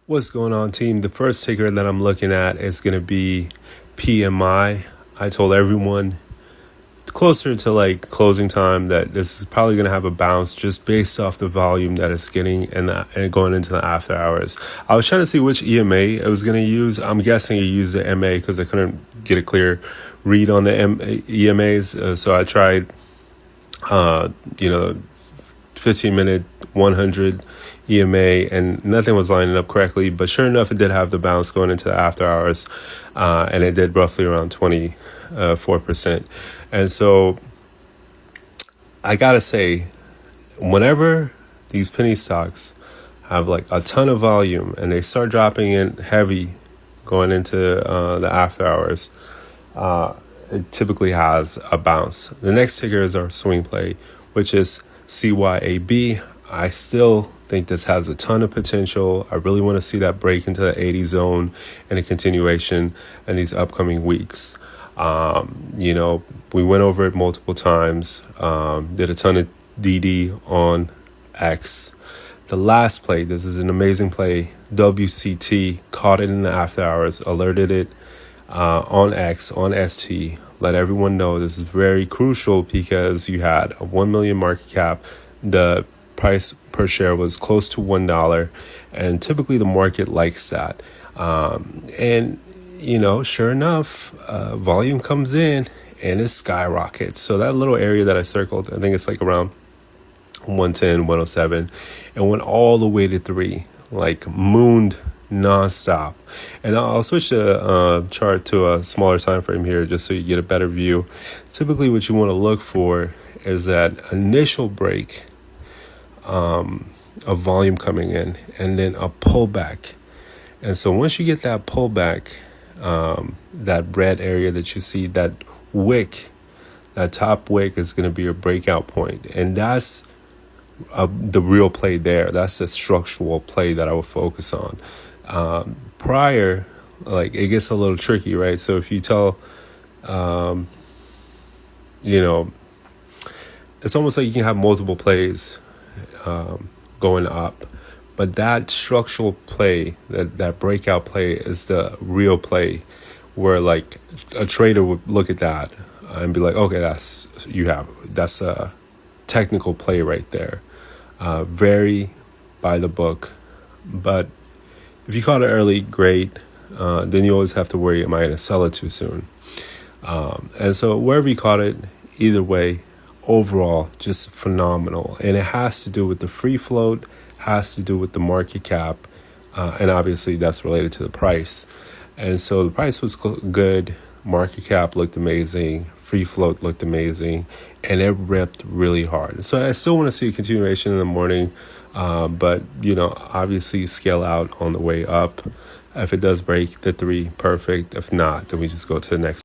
What's going on, team? The first ticker that I'm looking at is going to be PMI. I told everyone closer to like closing time that this is probably going to have a bounce just based off the volume that it's getting and going into the after hours. I was trying to see which EMA I was going to use. I'm guessing you use the MA because I couldn't get a clear read on the EMAs. So I tried, 15-minute 100 EMA, and nothing was lining up correctly. But sure enough, it did have the bounce going into the after hours, and it did roughly around 24%. And so I gotta say, whenever these penny stocks have like a ton of volume and they start dropping in heavy going into the after hours, it typically has a bounce. The next ticker is our swing play, which is cyab. I still think this has a ton of potential. I really want to see that break into the 80 zone and a continuation in these upcoming weeks. We went over it multiple times, did a ton of DD on X. The last play, this is an amazing play. WCT caught it in the after hours, alerted it on X, on ST. Let everyone know this is very crucial because you had a 1 million market cap. The price per share was close to $1, and typically the market likes that. Sure enough, volume comes in and it skyrockets. So that little area that I circled, I think it's like around 110, 107, and went all the way to 3, like mooned nonstop. And I'll switch the chart to a smaller time frame here just so you get a better view. Typically what you want to look for is that initial break of volume coming in and then a pullback. And so once you get that pullback, that red area that you see, that wick, that top wick is going to be your breakout point. And that's the real play there. That's the structural play that I would focus on. Prior, like, it gets a little tricky, right? So if you tell, it's almost like you can have multiple plays going up. But that structural play, that breakout play is the real play where like a trader would look at that and be like, okay, that's a technical play right there. Very by the book. But if you caught it early, great. Then you always have to worry, am I going to sell it too soon? And so wherever you caught it, either way, overall, just phenomenal. And it has to do with the free float, has to do with the market cap, and obviously that's related to the price. And so the price was good, market cap looked amazing, free float looked amazing, and it ripped really hard. So I still want to see a continuation in the morning, but obviously scale out on the way up. If it does break the 3, perfect. If not, then we just go to the next